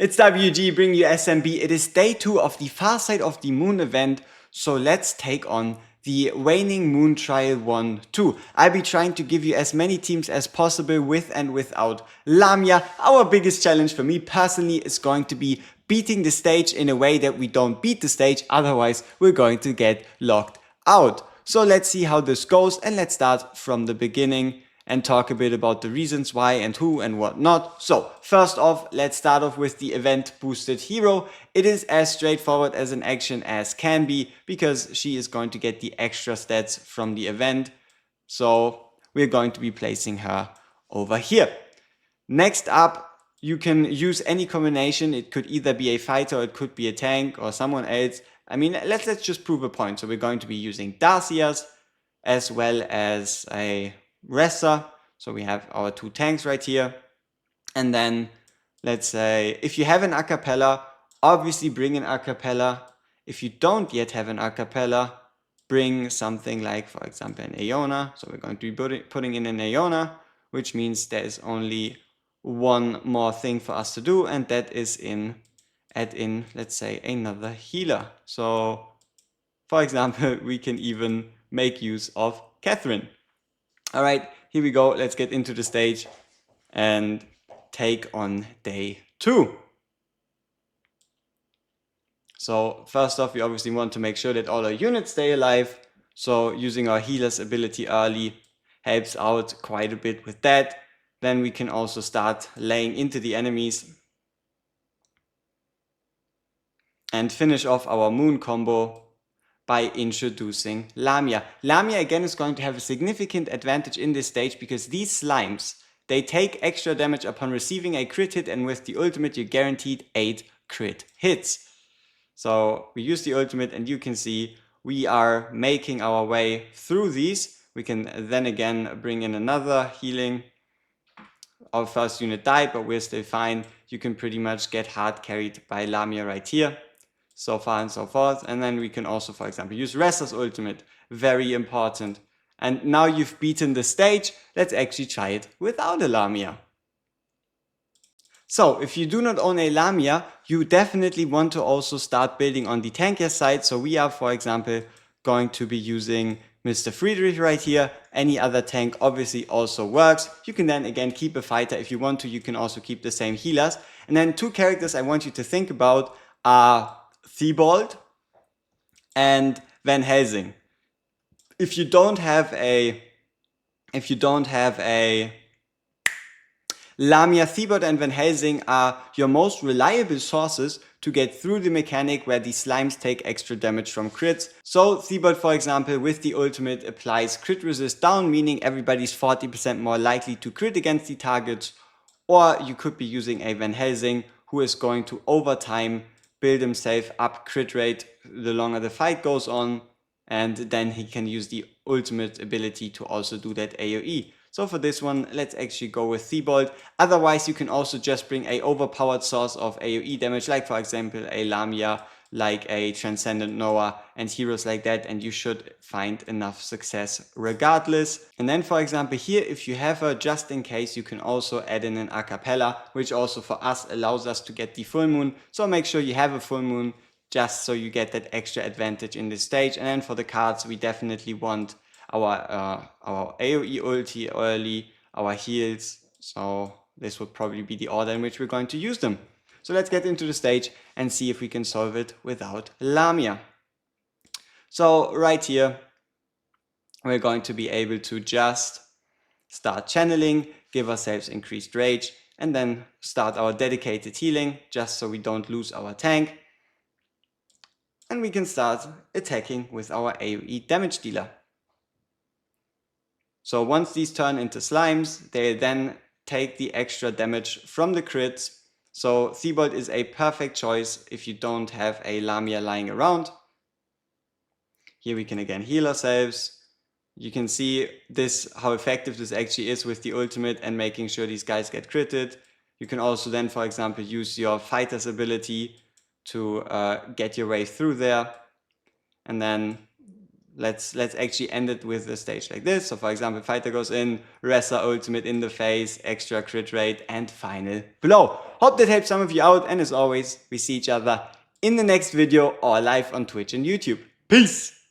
It's WG bringing you SMB. It is day 2 of the Far Side of the Moon event, so let's take on the Waning Moon Trial 1-2. I'll be trying to give you as many teams as possible with and without Lamia. Our biggest challenge for me personally is going to be beating the stage in a way that we don't beat the stage, otherwise we're going to get locked out. So let's see how this goes, and let's start from the beginning and talk a bit about the reasons why and who and what not. So first off, let's start off with the event boosted hero. It is as straightforward as an action as can be, because she is going to get the extra stats from the event. So we're going to be placing her over here. Next up, you can use any combination. It could either be a fighter, or it could be a tank or someone else. I mean, let's just prove a point. So we're going to be using Darcias as well as a wrestler. So we have our 2 tanks right here. And then let's say if you have an acapella, obviously bring an acapella. If you don't yet have an acapella, bring something like, for example, an Aeona. So we're going to be putting in an Aeona, which means there is only one more thing for us to do, and that is add in, let's say, another healer. So for example, we can even make use of Catherine. All right, here we go. Let's get into the stage and take on day 2. So first off, we obviously want to make sure that all our units stay alive. So using our healer's ability early helps out quite a bit with that. Then we can also start laying into the enemies and finish off our moon combo by introducing Lamia. Lamia again is going to have a significant advantage in this stage, because these slimes, they take extra damage upon receiving a crit hit, and with the ultimate you're guaranteed 8 crit hits. So we use the ultimate, and you can see we are making our way through these. We can then again bring in another healing. Our first unit died, but we're still fine. You can pretty much get hard carried by Lamia right here. So far and so forth. And then we can also, for example, use Wrestler's ultimate. Very important. And now you've beaten the stage, let's actually try it without a Lamia. So if you do not own a Lamia, you definitely want to also start building on the tankier side. So we are, for example, going to be using Mr. Friedrich right here. Any other tank obviously also works. You can then again keep a fighter if you want to. You can also keep the same healers. And then 2 characters I want you to think about are Thibault and Van Helsing. If you don't have a Lamia, Thibault and Van Helsing are your most reliable sources to get through the mechanic where the slimes take extra damage from crits. So Thibault, for example, with the ultimate applies crit resist down, meaning everybody's 40% more likely to crit against the targets. Or you could be using a Van Helsing, who is going to over time build himself up crit rate the longer the fight goes on, and then he can use the ultimate ability to also do that AoE. So for this one, let's actually go with Thibault. Otherwise, you can also just bring a overpowered source of AoE damage, like for example a Lamia, like a Transcendent Noah, and heroes like that, and you should find enough success regardless. And then for example here, if you have her, just in case, you can also add in an acapella, which also for us allows us to get the full moon. So make sure you have a full moon, just so you get that extra advantage in this stage. And then for the cards, we definitely want our AoE ulti early, our heals. So this would probably be the order in which we're going to use them. So let's get into the stage and see if we can solve it without Lamia. So right here, we're going to be able to just start channeling, give ourselves increased rage, and then start our dedicated healing, just so we don't lose our tank. And we can start attacking with our AoE damage dealer. So once these turn into slimes, they then take the extra damage from the crits. So Thibault is a perfect choice if you don't have a Lamia lying around. Here we can again heal ourselves. You can see this, how effective this actually is with the ultimate and making sure these guys get critted. You can also then, for example, use your fighter's ability to get your way through there. And then let's actually end it with the stage like this. So for example, fighter goes in, wrestler ultimate in the face, extra crit rate, and final blow. Hope that helps some of you out, and as always, we see each other in the next video or live on Twitch and YouTube. Peace!